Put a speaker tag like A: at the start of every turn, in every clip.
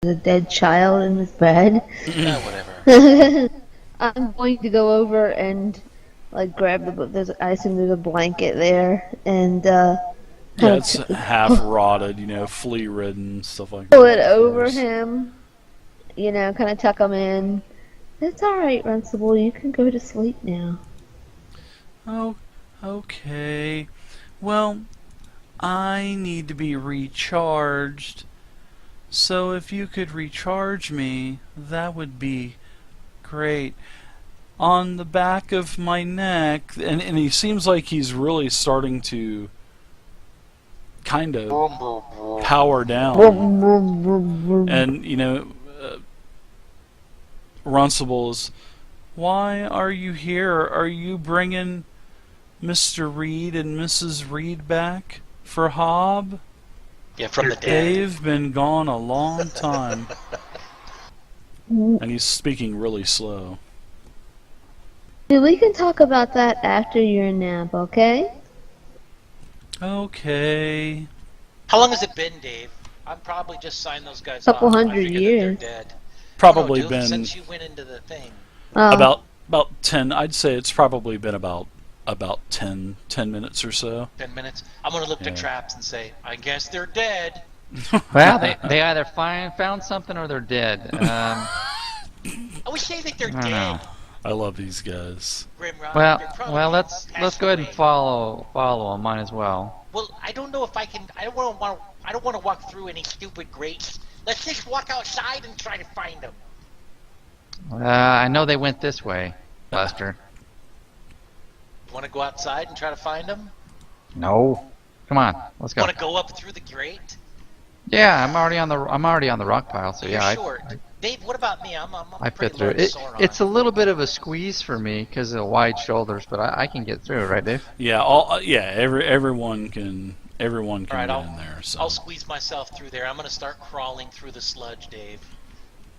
A: a dead child in his bed.
B: Whatever.
A: I'm going to go over and like grab I assume there's a blanket there, and
C: Yeah, it's half rotted, flea ridden, stuff like that.
A: pull it over him. Kind of tuck him in. It's all right, Runcible. You can go to sleep now.
C: Oh, okay. Well, I need to be recharged. So if you could recharge me, that would be great. On the back of my neck, and he seems like he's really starting to kind of power down. And, Runcible, why are you here? Are you bringing Mr. Reed and Mrs. Reed back for Hob?
B: Yeah, from the dead.
C: They've been gone a long time. And he's speaking really slow.
A: We can talk about that after your nap, okay?
C: Okay.
B: How long has it been, Dave? I'm probably just signed those guys
A: Couple
B: off.
A: hundred years.
B: They're dead.
C: Probably
B: Jill,
C: been
B: since you went into the thing.
C: about 10. I'd say it's probably been about 10 minutes or so.
B: 10 minutes. I'm gonna look to traps and say, I guess they're dead.
D: Well, they either found something or they're dead.
B: I would say that they're dead.
C: I love these guys.
D: Well, let's go ahead and follow them. Might as well.
B: Well, I don't know if I can. I don't want to walk through any stupid grates. Let's just walk outside and try to find them.
D: I know they went this way, Lester.
B: Want to go outside and try to find them?
D: No. Come on, let's go.
B: Want to go up through the grate?
D: Yeah, I'm already on the rock pile. So
B: You're
D: yeah,
B: short. Dave, what about me?
D: I fit through. It's a little bit of a squeeze for me because of the wide shoulders, but I can get through, right, Dave?
C: Yeah, everyone can get in there. So.
B: I'll squeeze myself through there. I'm gonna start crawling through the sludge, Dave,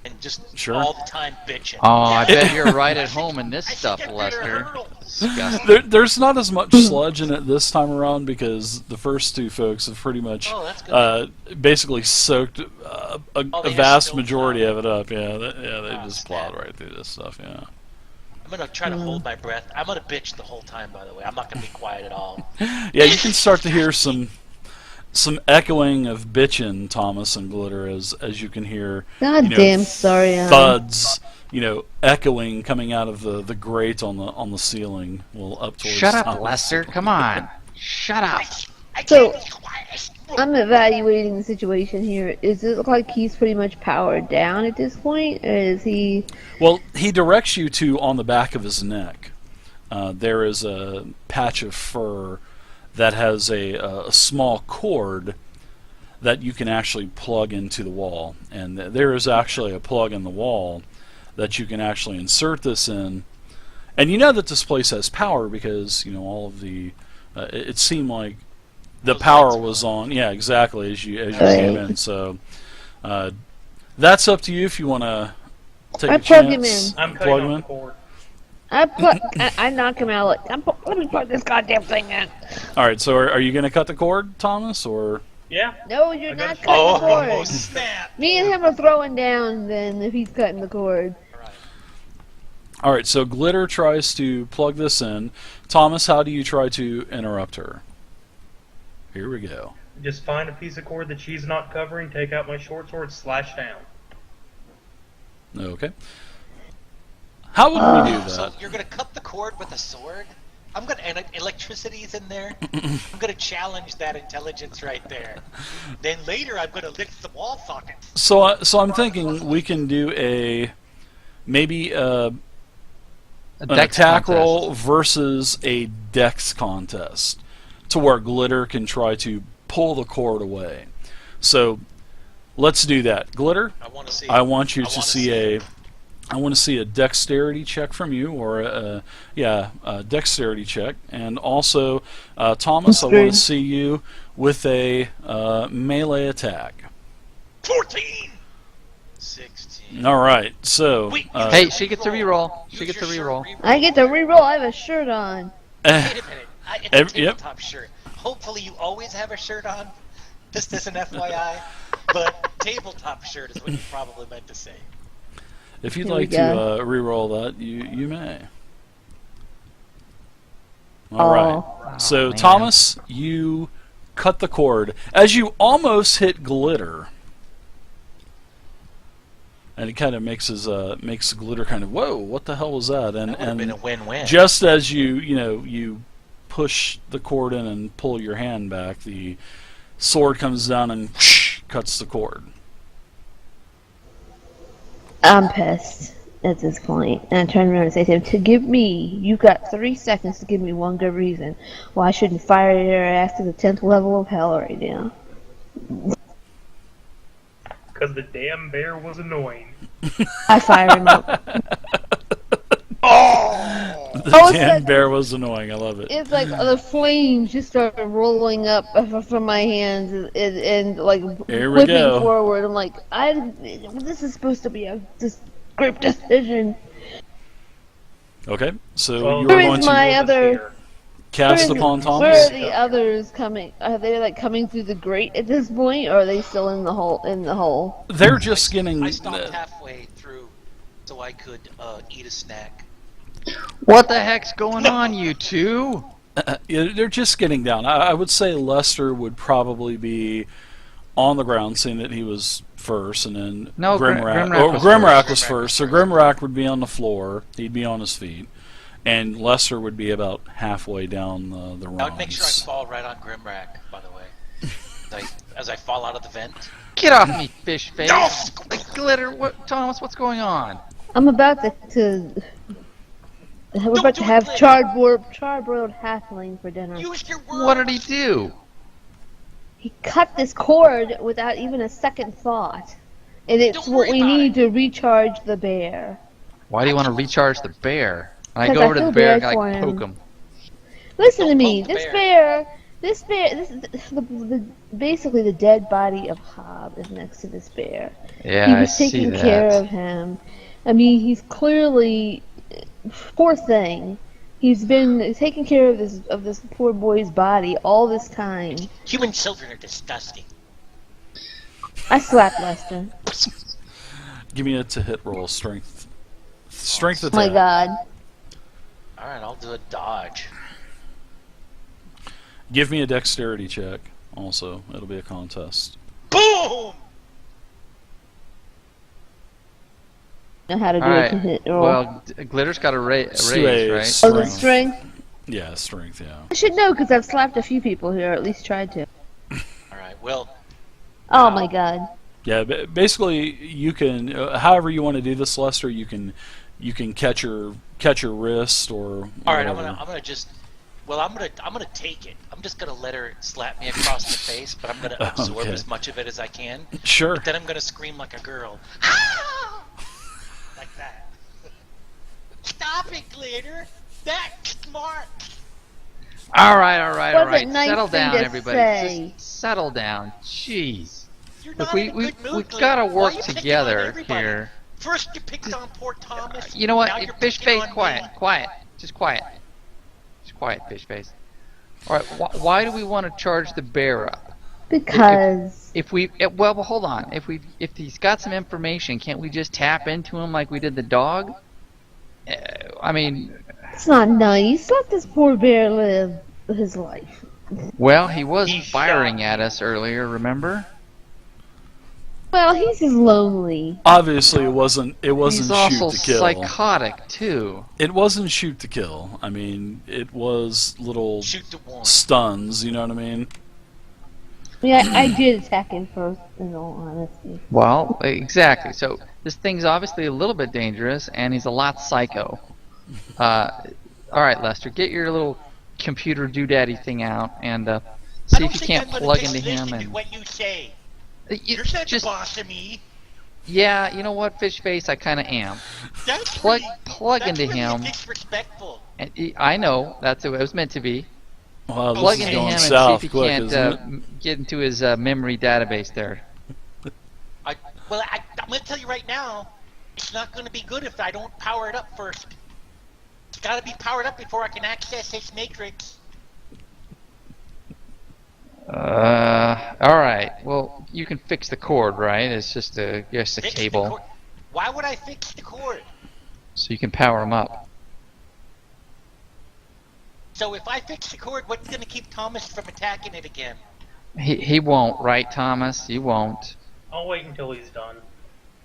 B: and just
C: all
B: the time bitching.
D: Oh, I bet you're right at home in this stuff, Lester.
C: There's not as much sludge in it this time around because the first two folks have pretty much basically soaked a vast majority of it up. Yeah, they just plowed right through this stuff. Yeah.
B: I'm gonna try to hold my breath. I'm gonna bitch the whole time. By the way, I'm not gonna be quiet at all.
C: Yeah, you can start to hear some echoing of bitchin', Thomas and Glitter, as you can hear.
A: Goddamn, sorry.
C: Thuds. Echoing coming out of the grate on the ceiling. Well, up towards.
D: Shut up, Lester! Come on, shut up.
A: So, I'm evaluating the situation here. Does it look like he's pretty much powered down at this point, or is he?
C: Well, he directs you to on the back of his neck. There is a patch of fur that has a small cord that you can actually plug into the wall, and there is actually a plug in the wall that you can actually insert this in, and you know that this place has power because all of the it seemed like the power was on. Yeah, exactly, as you came in. So that's up to you if you want to take a chance.
A: Plug him in.
E: I'm cutting off the cord.
A: I knock him out. Let me plug this goddamn thing in.
C: All right, so are you going to cut the cord, Thomas, or?
E: Yeah.
A: No, you're not cutting the cord.
B: Snap.
A: Me and him are throwing down then if he's cutting the cord.
C: All right, so Glitter tries to plug this in. Thomas, how do you try to interrupt her? Here we go.
E: Just find a piece of cord that she's not covering, take out my short sword, slash down.
C: Okay. How would we do that?
B: So you're gonna cut the cord with a sword? And electricity's in there. I'm gonna challenge that intelligence right there. Then later I'm gonna lift the wall socket.
C: So I'm thinking we can do maybe an attack roll versus a dex contest, to where Glitter can try to pull the cord away. So let's do that. Glitter, I want you to see I want to see a dexterity check from you, or a dexterity check, and also Thomas, I want to see you with a melee attack.
B: 14. 16.
C: All right, so
D: hey, she gets a reroll. She gets a reroll.
A: I get to reroll. I have a shirt on.
B: Wait a minute. It's a tabletop shirt. Hopefully you always have a shirt on. Just as an FYI. But tabletop shirt is what you probably meant to say.
C: If you'd
A: Here we
C: like to
A: go.
C: re-roll that, you may. All right. So
D: man.
C: Thomas, you cut the cord as you almost hit Glitter, and it kind of makes Glitter kind of, whoa, what the hell was that? And
B: That would have been a win-win.
C: just as you push the cord in and pull your hand back, the sword comes down and cuts the cord.
A: I'm pissed at this point, and I turn around and say to him, you got 3 seconds to give me one good reason why I shouldn't fire your ass to the 10th level of hell right now.
E: Because the damn bear was annoying.
A: I fire him up.
C: The
A: Oh, it's
C: damn
A: like-
C: bear was annoying. I love it.
A: It's like the flames just started rolling up from my hands and like
C: Here we
A: whipping
C: go.
A: forward. I'm like, this is supposed to be a group decision.
C: Okay, so
E: Well,
C: you're
A: Where
C: going
A: is
C: to
A: my
E: Let's
A: other?
E: hear.
C: cast
A: Where
C: upon
A: Where
C: Thomas.
A: are the others coming? Are they like coming through the grate at this point, or are they still in the hole?
C: They're just getting.
B: I stopped halfway through so I could eat a snack.
D: What the heck's going on, you two?
C: Yeah, they're just getting down. I would say Lester would probably be on the ground, seeing that he was first, and then
D: No,
C: Grimrack.
D: Grimrack was
C: Grimrack
B: first.
C: was first, so Grimrack would be on the floor. He'd be on his feet, and Lester would be about halfway down the rungs.
B: I would make sure I fall right on Grimrack, by the way. As I fall out of the vent.
D: Get off me, fish face!
B: No!
D: Glitter, what, Thomas? What's going on?
A: I'm about to we're about to
B: do it,
A: have
B: Claire.
A: charbroiled halfling for dinner.
B: Use your words.
D: What did he do?
A: He cut this cord without even a second thought, and it's
B: Don't
A: what
B: worry
A: we
B: about
A: need to recharge the bear.
D: Why do you want to recharge the bear? And I
A: 'Cause
D: go
A: I
D: over to the
A: feel
D: bear and
A: bad
D: I
A: for him.
D: poke him.
A: Listen to
B: Don't
A: me.
B: poke the
A: This basically the dead body of Hob is next to this bear.
D: Yeah,
A: He
D: I
A: was
D: see
A: taking
D: that.
A: care of him. I mean, he's clearly poor thing. He's been taking care of this poor boy's body all this time.
B: Human children are disgusting.
A: I slapped Lester.
C: Give me a to hit roll, strength
A: Oh
C: attack.
A: my God.
B: Alright, I'll do a dodge.
C: Give me a dexterity check. Also, it'll be a contest.
B: Boom!
A: Know how to do
D: All
A: it
D: right.
A: to hit roll.
D: Well, Glitter's got a raise,
C: Straight.
D: right?
A: Oh, the strength.
C: Yeah, strength. Yeah.
A: I should know because I've slapped a few people here, or at least tried to.
B: Alright, well,
A: Oh my God.
C: Yeah, basically you can, however you want to do this, Lester. You can catch your wrist or
B: alright, I'm
C: whatever.
B: gonna just I'm gonna take it. I'm just gonna let her slap me across the face, but I'm gonna absorb
C: Okay.
B: as much of it as I can.
C: Sure.
B: But then I'm gonna scream like a girl. Like that. Stop it, Glitter! That's smart!
D: All right.
A: What's a nice
D: Settle
A: thing
D: down,
A: to
D: everybody.
A: say?
D: Just settle down. Jeez.
B: You're
D: Look,
B: not
D: we
B: in a good mood,
D: we've
B: Glitter.
D: got to
B: Why
D: work
B: are you picking on
D: together
B: everybody?
D: here.
B: First you picked on poor Thomas.
D: You know what?
B: Now you're
D: Fish
B: picking
D: face,
B: on
D: quiet,
B: me.
D: quiet. Just quiet. Just quiet, fish face. All right. Why do we want to charge the bear up?
A: Because
D: If we well, hold on. If he's got some information, can't we just tap into him like we did the dog? I mean,
A: it's not nice. Let this poor bear live his life.
D: well, he was
B: He
D: firing
B: shot
D: at us earlier. Remember?
A: Well, he's just lonely.
C: Obviously, it wasn't
D: He's
C: shoot
D: also
C: to kill.
D: psychotic too.
C: It wasn't shoot to kill. I mean, it was little
B: Shoot to warn.
C: stuns. You know what I mean?
A: I mean, I did attack him first, in all honesty.
D: Well, exactly. So this thing's obviously a little bit dangerous, and he's a lot psycho. All right, Lester, get your little computer doodaddy thing out and
B: I
D: see
B: don't
D: if you
B: think
D: can't
B: I'm gonna
D: plug
B: just
D: into him.
B: listen to
D: And
B: what you say.
D: You
B: You're such
D: just
B: a boss to me.
D: yeah, you know what, fish face, I kind of am.
B: That's
D: Plug
B: really,
D: plug
B: that's
D: into
B: really
D: him.
B: disrespectful.
D: And I know that's what it was meant to be.
C: Well, this
D: Plug
C: is
D: into
C: going
D: him and see
C: south
D: if you
C: quick,
D: can't
C: isn't it?
D: get into his memory database there.
B: I'm going to tell you right now, it's not going to be good if I don't power it up first. It's got to be powered up before I can access his matrix.
D: Alright. Well, you can fix the cord, right? It's just a
B: Fix the
D: cable.
B: cord. Why would I fix the cord?
D: So you can power him up.
B: So if I fix the cord, what's going to keep Thomas from attacking it again?
D: He won't, right, Thomas? He won't.
E: I'll wait until he's done.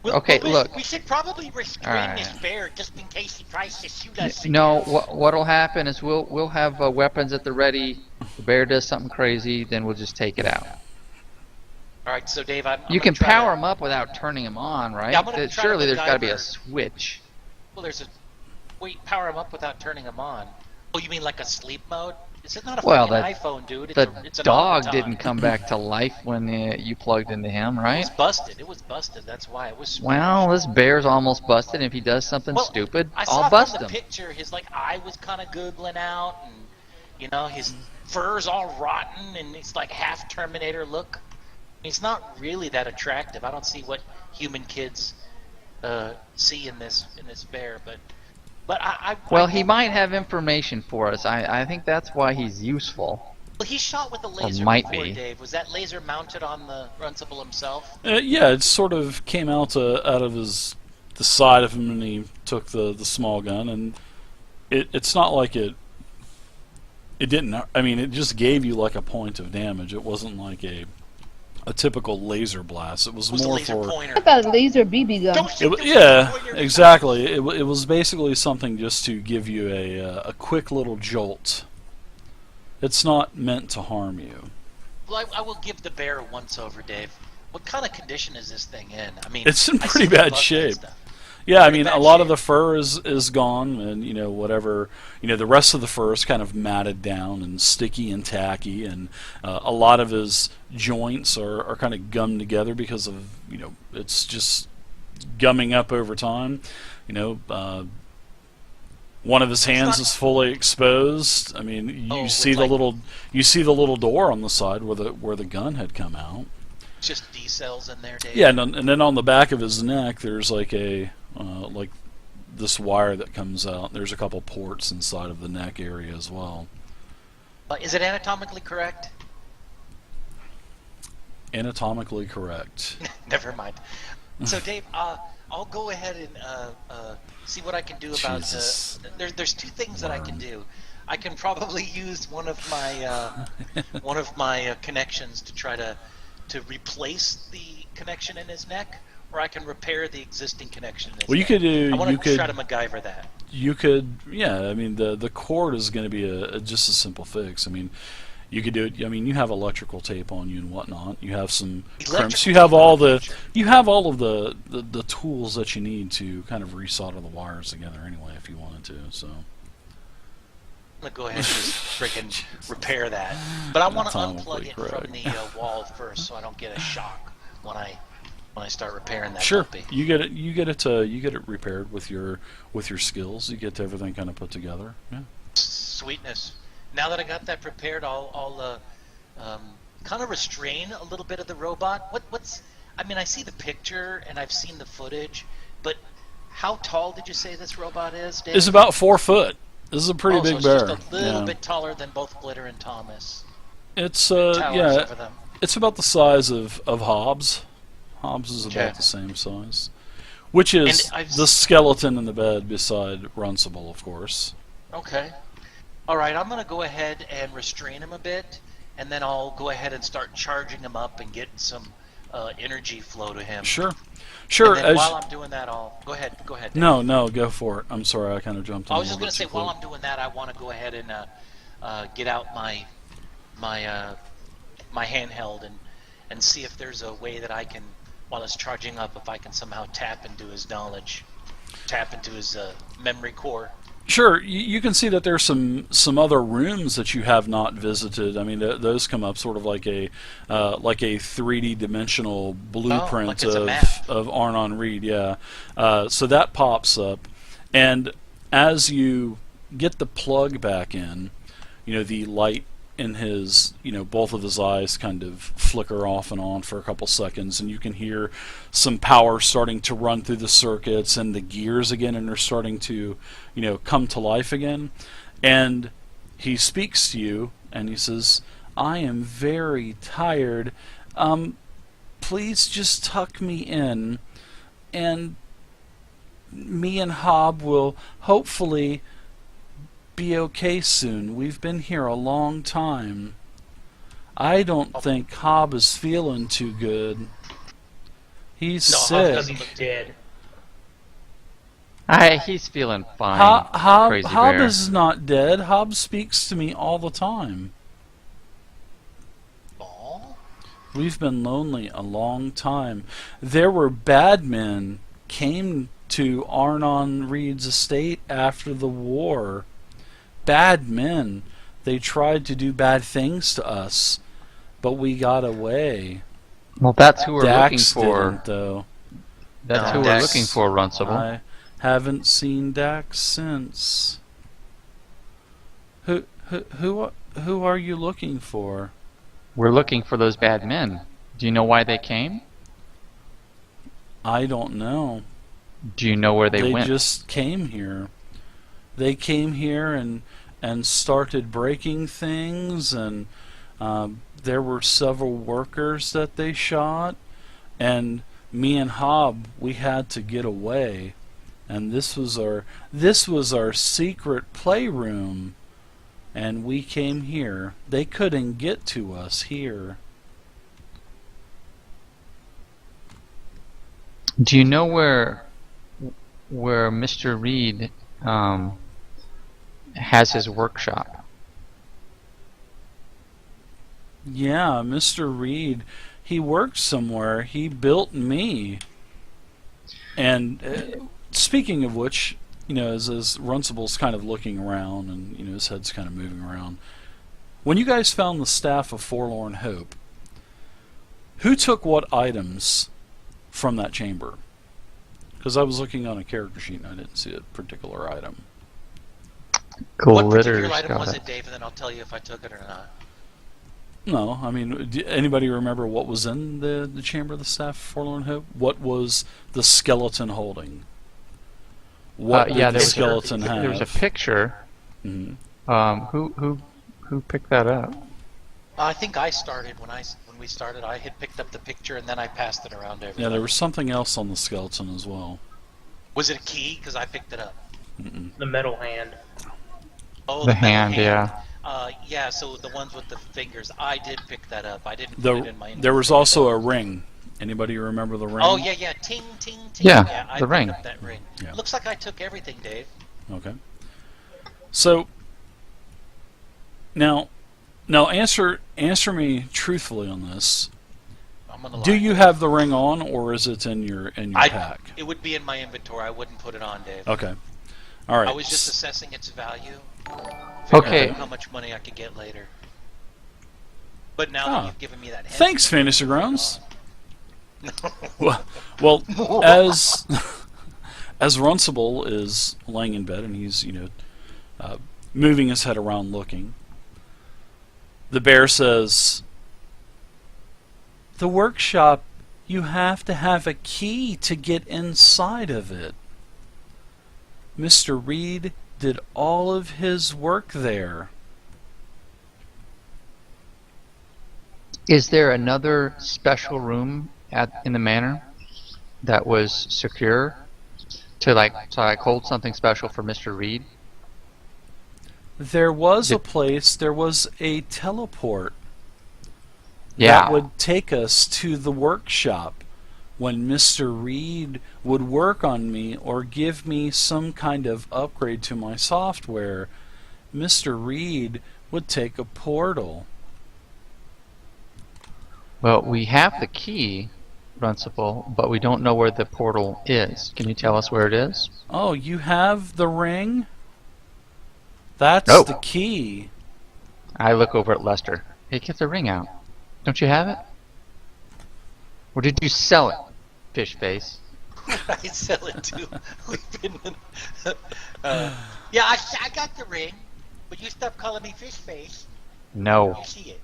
D: Okay, look.
B: We should probably restrain
D: Alright.
B: this bear just in case he tries to shoot us.
D: No, what'll happen is we'll have weapons at the ready. The bear does something crazy, then we'll just take it out.
B: Alright, so Dave, I'm
D: You
B: gonna
D: can
B: try
D: power
B: to-
D: him up without turning him on, right?
B: Yeah, I'm gonna try to
D: Surely there's got to be a
B: MacGyver.
D: switch.
B: Well, there's a... Wait, power him up without turning him on. Oh, you mean like a sleep mode? This is not a
D: Well,
B: fucking iPhone, dude. It's
D: The
B: an
D: dog
B: automaton.
D: didn't come back to life when you plugged into him,
B: It
D: right?
B: was busted. It was busted. That's why it was.
D: Well, this bear's almost busted. If he does something
B: Well,
D: stupid,
B: I saw
D: I'll bust
B: from
D: him.
B: the picture his like eye was kind of googling out, and you know his fur's all rotten, and it's like half Terminator look. He's not really that attractive. I don't see what human kids see in this bear, but
D: Well,
B: I
D: he might have information for us. I think that's why he's useful.
B: Well, he shot with a laser
D: might
B: before,
D: be.
B: Dave. Was that laser mounted on the Runcible himself?
C: Yeah, it sort of came out of the side of him, and he took the small gun, and it's not like it didn't. I mean, it just gave you like a point of damage. It wasn't like a typical laser blast. It was
B: It was a
C: more
B: laser
C: for
B: pointer.
A: What about a laser BB gun?
B: Don't shoot the
C: yeah,
B: laser pointer.
C: exactly. It was basically something just to give you a quick little jolt. It's not meant to harm you.
B: Well, I will give the bear a once over, Dave. What kind of condition is this thing in? I mean,
C: It's in
B: I
C: pretty
B: see the
C: bad
B: bugs and
C: shape.
B: stuff.
C: Yeah, I
B: Pretty
C: mean,
B: bad
C: a lot of
B: shape.
C: the fur is gone, and whatever, the rest of the fur is kind of matted down and sticky and tacky, and a lot of his joints are kind of gummed together because of it's just gumming up over time. One of his hands is fully exposed. I mean, you
B: Oh,
C: see
B: with
C: the little door on the side where the gun had come out.
B: Just D cells in there, Dave.
C: Yeah, and then on the back of his neck, there's like this wire that comes out. There's a couple ports inside of the neck area as well.
B: Is it anatomically correct?
C: Anatomically correct.
B: Never mind. So, Dave, I'll go ahead and see what I can do about.
C: Jesus.
B: There's two things that I can do. I can probably use one of my connections to try to replace the connection in his neck, or I can repair the existing connection in his
C: Well, you
B: neck.
C: could do.
B: I want
C: You
B: to try to
C: could.
B: MacGyver that.
C: You could. Yeah. I mean, the cord is going to be just a simple fix. I mean, you could do it. I mean, you have electrical tape on you and whatnot. You have some
B: Electrical
C: crimps. You have
B: tape
C: all
B: on
C: the.
B: the-
C: You have all of the tools that you need to kind of resolder the wires together anyway, if you wanted to. So.
B: I'm gonna go ahead and just freaking repair that, but I want to
C: Anatomically
B: unplug it from
C: correct.
B: the wall first, so I don't get a shock when I start repairing that.
C: Sure,
B: puppy.
C: you get it repaired with your skills. You get everything kind of put together. Yeah.
B: Sweetness. Now that I got that prepared, I'll kind of restrain a little bit of the robot. What's? I mean, I see the picture and I've seen the footage, but how tall did you say this robot is, Dave?
C: It's about 4 foot. This is a pretty
B: so
C: big
B: it's
C: bear.
B: just a little
C: Yeah.
B: bit taller than both Glitter and Thomas.
C: It's
B: Towers
C: yeah,
B: over them.
C: it's about the size of Hobbs. Hobbs is
B: Okay.
C: about the same size, which is
B: And I've
C: the skeleton in the bed beside Runcible, of course.
B: Okay. All right, I'm gonna go ahead and restrain him a bit, and then I'll go ahead and start charging him up and getting some energy flow to him.
C: Sure, sure.
B: And then while I'm doing that, I'll go ahead. Go ahead. Dave.
C: No, go for it. I'm sorry, I kind of jumped in.
B: I was
C: a
B: just
C: little
B: gonna
C: bit
B: say
C: too
B: while
C: quick.
B: I'm doing that, I want to go ahead and get out my handheld and see if there's a way that I can, while it's charging up, if I can somehow tap into his knowledge, tap into his memory core.
C: Sure, you can see that there's some other rooms that you have not visited. I mean, those come up sort of like a 3D dimensional blueprint
B: like it's a map.
C: of Arnon Reed. Yeah, so that pops up, and as you get the plug back in, the light in his, both of his eyes kind of flicker off and on for a couple seconds, and you can hear some power starting to run through the circuits and the gears again, and they're starting to, come to life again. And he speaks to you, and he says, I am very tired. Please just tuck me in, and me and Hob will hopefully be okay soon. We've been here a long time. I don't think Hob is feeling too good. He's
E: No, Hob
C: sick.
E: doesn't look dead.
D: He's feeling fine. Crazy
C: Hob
D: bear.
C: is not dead. Hob speaks to me all the time.
B: Aw.
C: We've been lonely a long time. There were bad men came to Arnon Reed's estate after the war. Bad men. They tried to do bad things to us, but we got away.
D: Well, that's who we're looking
C: Dax
D: for.
C: didn't, though.
D: That's
B: No,
D: who
B: Dax-
D: we're looking for, Runcible.
C: I haven't seen Dax since. Who are you looking for?
D: We're looking for those bad men. Do you know why they came?
C: I don't know.
D: Do you know where they went?
C: Just came here. They came here and started breaking things, and there were several workers that they shot, and me and Hob, we had to get away, and this was our secret playroom, and we came here. They couldn't get to us here.
D: Do you know where Mr. Reed has his workshop?
C: Yeah, Mr. Reed, he worked somewhere. He built me. And speaking of which, as Runcible's kind of looking around and his head's kind of moving around. When you guys found the Staff of Forlorn Hope, who took what items from that chamber? Because I was looking on a character sheet and I didn't see a particular item.
B: What
D: Glitter's
B: particular item
D: got
B: was
D: it.
B: it, Dave? And then I'll tell you if I took it or not.
C: No, I mean, anybody remember what was in the chamber of the Staff of Forlorn Hope? What was the skeleton holding? What did
D: Yeah,
C: the
D: there was
C: skeleton have?
D: There was a picture.
C: Mhm.
D: Who picked that up?
B: I think I started when we started. I had picked up the picture and then I passed it around to everybody.
C: Yeah, there was something else on the skeleton as well.
B: Was it a key? Because I picked it up.
E: The metal hand.
B: Oh,
D: The
B: metal
D: hand, yeah.
B: Yeah, so the ones with the fingers. I did pick that up. I didn't put it in my
C: There was
B: inventory,
C: also
B: though.
C: a ring. Anybody remember the ring?
B: Oh, yeah. Ting, ting, ting.
D: Yeah,
B: I
D: the
B: picked
D: ring.
B: up that ring.
C: Yeah.
B: Looks like I took everything, Dave.
C: Okay. So now answer me truthfully on this.
B: I'm gonna lie.
C: Do you have the ring on, or is it in your pack?
B: It would be in my inventory. I wouldn't put it on, Dave.
C: Okay. All right.
B: I was just assessing its value.
D: Okay.
B: Out how much money I could get later. But now that you've given me that hint,
C: Thanks, Fantasy Grounds. well, as Runcible is laying in bed and he's moving his head around looking, the bear says, "The workshop, you have to have a key to get inside of it. Mr. Reed did all of his work there."
D: Is there another special room in the manor that was secure to hold something special for Mr. Reed?
C: There was a place, there was a teleport
D: Yeah.
C: that would take us to the workshop when Mr. Reed would work on me or give me some kind of upgrade to my software. Mr. Reed would take a portal.
D: Well, we have the key, Runcible, but we don't know where the portal is. Can you tell us where it is?
C: Oh, you have the ring? That's
D: Nope.
C: the key.
D: I look over at Lester. Hey, get the ring out. Don't you have it? Or did you sell it, fish face?
B: I sell it too. Yeah, I got the ring, but you stop calling me fish face.
D: No.
B: You see it.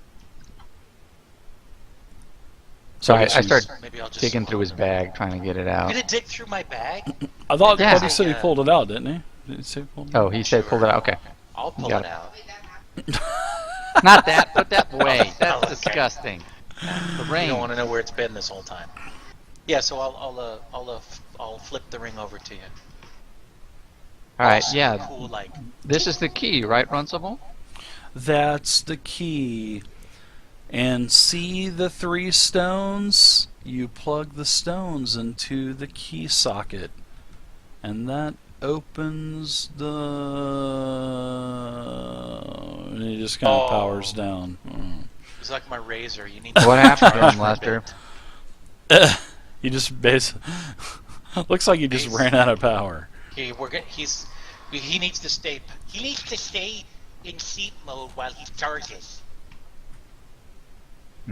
D: So I
C: guess he's-
D: start
B: Maybe I'll just
D: digging through his bag, trying to get it
B: You're
D: out.
B: gonna dig through my bag?
C: I thought
D: Yeah.
C: he said he pulled it out, didn't he? Did he say he pulled it out?
D: Oh, he said pull it out. Okay.
B: I'll pull
D: Got
B: it
D: it.
B: out.
D: Not that. Put that away. That's
B: Oh, okay.
D: disgusting. The
B: You
D: ring.
B: don't want to know where it's been this whole time. Yeah, so I'll flip the ring over to you.
D: All right.
B: Awesome,
D: Yeah.
B: Cool, like.
D: This is the key, right, Runcible?
C: That's the key. And see the 3 stones? You plug the stones into the key socket. And that opens the... And it just kind of powers down.
B: It's like my razor. You need.
D: What happened to
B: charge
D: him,
B: for a
D: Lester?
B: bit.
C: He just looks like he just ran out of power.
B: He needs to stay. He needs to stay in sleep mode while he charges.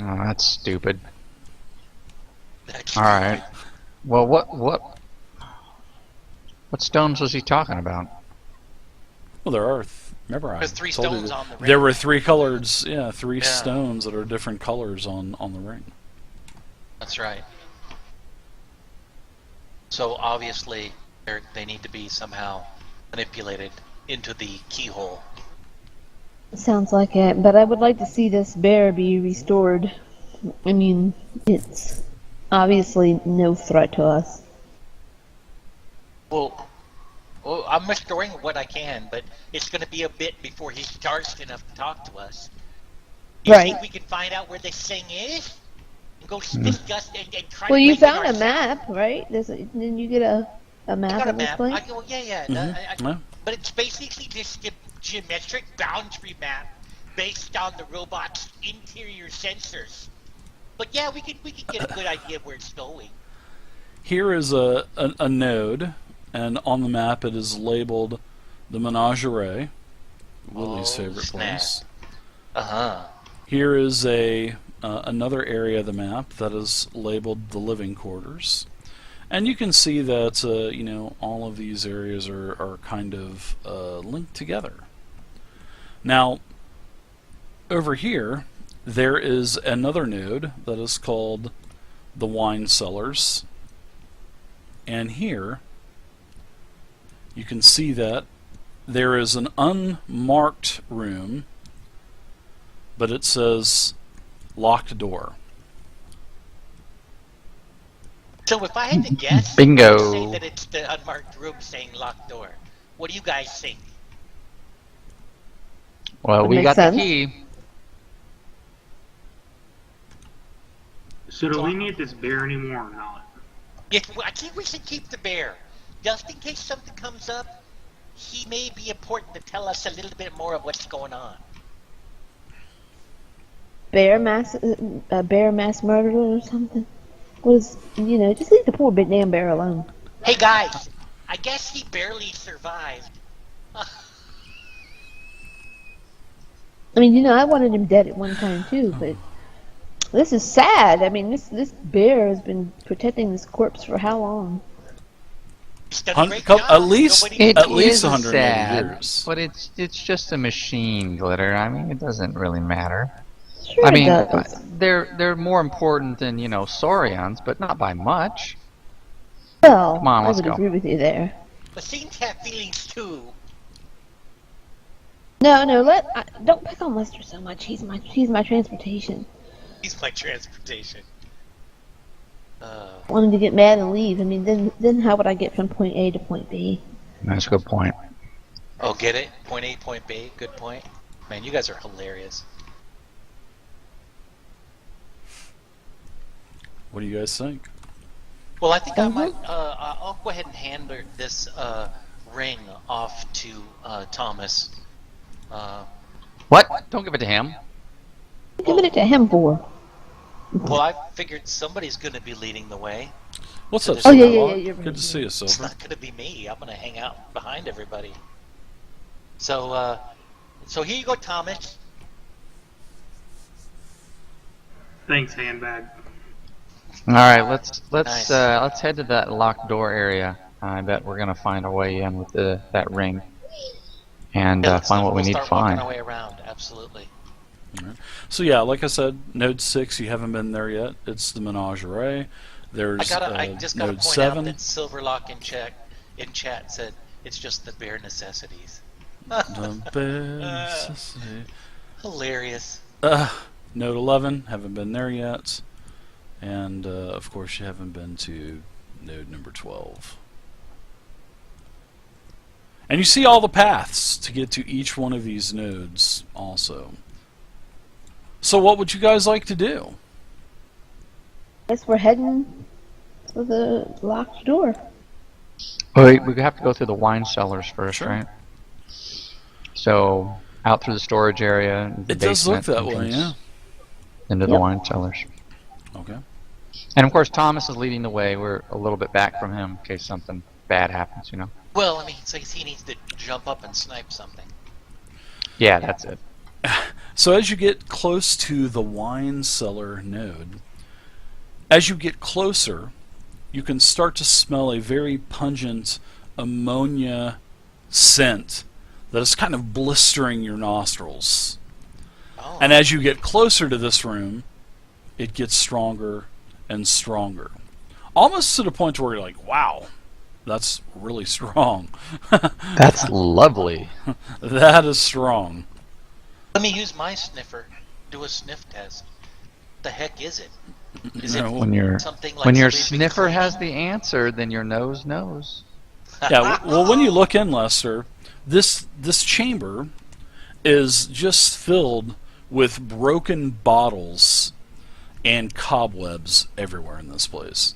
D: Oh, that's stupid.
B: That's
D: All right. Well, what stones was he talking about?
C: Well, there are. Remember, I
B: There's 3
C: told you
B: stones
C: that
B: on the ring.
C: there were 3 colors. Yeah, 3
B: Yeah.
C: stones that are different colors on the ring.
B: That's right. So obviously, they need to be somehow manipulated into the keyhole.
A: Sounds like it, but I would like to see this bear be restored. I mean, it's obviously no threat to us.
B: Well, I'm restoring what I can, but it's going to be a bit before he's charged enough to talk to us. Do you
A: Right.
B: think we can find out where this thing is? And go discuss and try
A: Well,
B: to
A: you
B: break in
A: found a
B: ourselves?
A: map, right? Didn't you get a
B: I
A: map
B: got a
A: of this
B: map.
A: place?
B: Yeah.
C: Yeah.
B: But it's basically just a geometric boundary map based on the robot's interior sensors. But yeah, we could get a good idea of where it's going.
C: Here is a node, and on the map it is labeled the Menagerie, Willie's favorite
B: snap.
C: place.
B: Here
C: Here is another area of the map that is labeled the living quarters. And you can see that all of these areas are kind of linked together. Now, over here, there is another node that is called the wine cellars. And here, you can see that there is an unmarked room, but it says locked door.
B: So if I had to guess,
D: Bingo.
B: I'd say that it's the unmarked room saying locked door. What do you guys think?
D: Well,
A: Would
D: we
A: make
D: got
A: sense.
D: the key.
E: So do we need this bear anymore or not?
B: Yeah, I think we should keep the bear. Just in case something comes up, he may be important to tell us a little bit more of what's going on.
A: Bear mass murderer or something? Just leave the poor bit damn bear alone.
B: Hey guys, I guess he barely survived.
A: I mean, I wanted him dead at one time too, but this is sad. I mean, this bear has been protecting this corpse for how long?
B: He's done a great
C: At
B: job.
C: least-
B: Nobody-
D: It
C: At least
D: is
C: 180
D: sad,
C: years.
D: but it's just a machine, Glitter. I mean, it doesn't really matter.
A: Sure
D: I mean,
A: it does.
D: they're more important than Saurians, but not by much.
A: Well,
D: Come on,
A: I
D: let's
A: would
D: go.
A: agree with you there.
B: Machines have feelings too.
A: No, don't pick on Lester so much. He's my transportation.
B: He's my transportation.
A: I want him to get mad and leave. I mean, then how would I get from point A to point B?
D: That's a good point.
B: Oh, get it? Point A, point B. Good point. Man, you guys are hilarious.
C: What do you guys think?
B: Well, I think I might. I'll go ahead and hand this ring off to Thomas.
D: What? Don't give it to him.
A: Give it to him for.
B: Well, I figured somebody's going to be leading the way.
C: What's up,
B: Oh,
A: yeah,
C: Silver?
A: yeah, yeah, you're right.
C: Good to see you,
B: It's
C: Silver.
B: not going to be me. I'm going to hang out behind everybody. So here you go, Thomas.
E: Thanks, handbag.
D: All right, let's
B: Nice.
D: let's head to that locked door area. I bet we're gonna find a way in with that ring, and
B: Yeah, let's-
D: find what we
B: we'll
D: need to
B: start walking
D: find.
B: our way around. Absolutely.
C: So yeah, like I said, Node 6, you haven't been there yet. It's the Menagerie. There's
B: I just gotta
C: Node
B: point
C: 7.
B: out that Silverlock in chat said it's just the bare necessities.
C: The bare necessity.
B: Hilarious.
C: Node 11, haven't been there yet. And, of course, you haven't been to node number 12. And you see all the paths to get to each one of these nodes also. So what would you guys like to do?
A: Guess we're heading to the locked door.
D: Wait, we have to go through the wine cellars first,
C: Sure.
D: right? So, out through the storage area, the
C: It does look
D: basement
C: that way,
D: entrance,
C: yeah.
D: into the
A: Yep.
D: wine cellars.
C: Okay.
D: And of course, Thomas is leading the way. We're a little bit back from him in case something bad happens, you know?
B: Well, I mean, so he needs to jump up and snipe something.
D: Yeah, that's it.
C: So as you get close to the wine cellar node, as you get closer, you can start to smell a very pungent ammonia scent that is kind of blistering your nostrils.
B: Oh.
C: And as you get closer to this room, it gets stronger and stronger. Almost to the point where you're like, wow, that's really strong.
D: That's lovely.
C: That is strong.
B: Let me use my sniffer. Do a sniff test. The heck is it? Is it
C: No.
D: When your
B: something like
D: when your
B: somebody's been
D: sniffer has
B: cleaning?
D: the answer, then your nose knows.
C: Yeah, well, when you look in, Lester, this chamber is just filled with broken bottles and cobwebs everywhere in this place.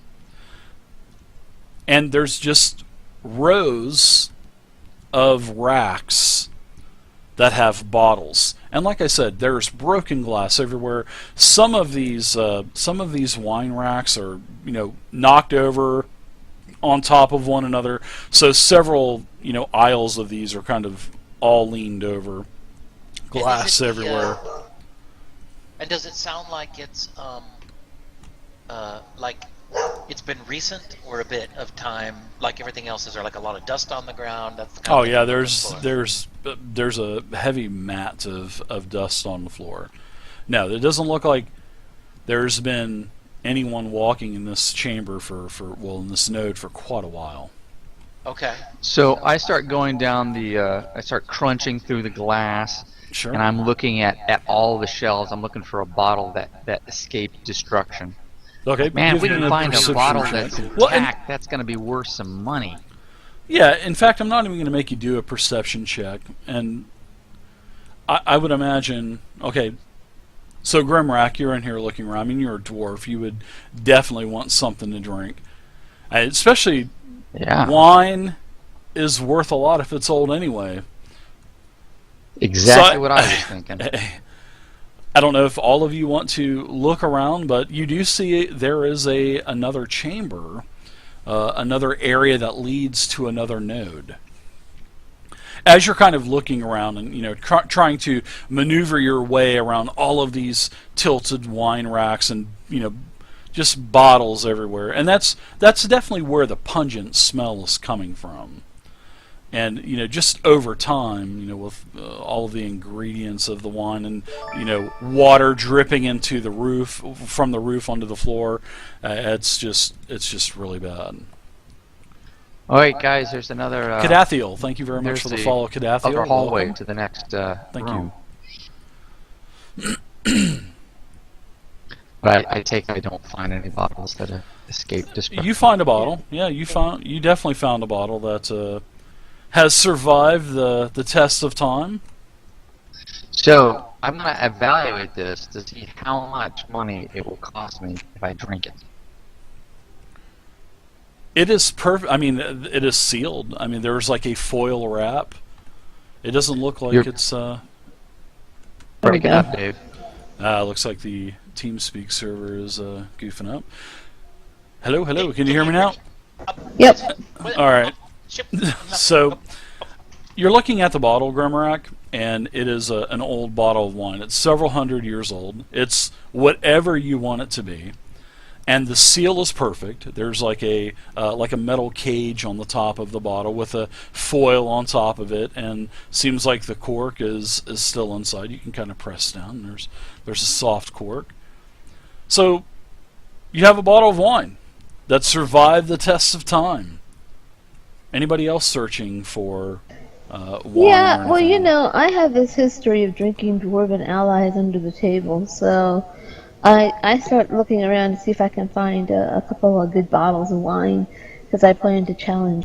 C: And there's just rows of racks that have bottles. And like I said, there's broken glass everywhere. Some of these wine racks are, knocked over on top of one another. So several, aisles of these are kind of all leaned over. Glass everywhere.
B: And does it sound like it's like it's been recent or a bit of time? Like everything else, is there like a lot of dust on the ground? That's the kind
C: Oh
B: of thing
C: yeah,
B: I'm looking for.
C: there's a heavy mat of dust on the floor. No, it doesn't look like there's been anyone walking in this chamber in this node for quite a while.
B: Okay.
D: So I start going down I start crunching through the glass,
C: Sure.
D: and I'm looking at all the shelves. I'm looking for a bottle that escaped destruction.
C: Okay,
D: Man,
C: give
D: if we
C: me
D: can
C: a
D: find a
C: perception
D: bottle
C: check.
D: that's
C: Well, and-
D: intact, that's going to be worth some money.
C: Yeah, in fact, I'm not even going to make you do a perception check, and I would imagine. Okay, so Grimrack, you're in here looking around. I mean, you're a dwarf. You would definitely want something to drink, especially
D: Yeah,
C: wine is worth a lot if it's old anyway.
D: exactly
C: So
D: what I was thinking.
C: I don't know if all of you want to look around, but you do see there is another chamber, another area that leads to another node. As you're kind of looking around and trying to maneuver your way around all of these tilted wine racks and just bottles everywhere, and that's definitely where the pungent smell is coming from. And just over time, with all of the ingredients of the wine and water dripping into the roof from the roof onto the floor, it's just really bad.
D: All right, guys, there's another
C: Cadathiel, thank you very much
D: there's
C: for the
D: the
C: follow, Cadathiel.
D: other hallway
C: Welcome.
D: to the next
C: Thank
D: room.
C: you.
D: But I take it I don't find any bottles that have escaped destruction.
C: You find a bottle. Yeah, you definitely found a bottle that has survived the test of time.
D: So I'm going to evaluate this to see how much money it will cost me if I drink it.
C: It is perfect. I mean, it is sealed. I mean, there's like a foil wrap. It doesn't look like it's.
A: There we
D: Broken
A: go.
D: up, Dave.
C: Looks like the TeamSpeak server is goofing up. Hello. Can you hear me now?
A: Yep.
C: All right.
B: Ship.
C: So you're looking at the bottle, Grimrack, and it is an old bottle of wine. It's several hundred years old. It's whatever you want it to be, and the seal is perfect. There's like a metal cage on the top of the bottle with a foil on top of it, and seems like the cork is still inside. You can kind of press down. There's a soft cork. So you have a bottle of wine that survived the test of time. Anybody else searching for wine
A: Yeah,
C: or
A: well,
C: anything?
A: I have this history of drinking dwarven allies under the table, so I start looking around to see if I can find a couple of good bottles of wine, because I plan to challenge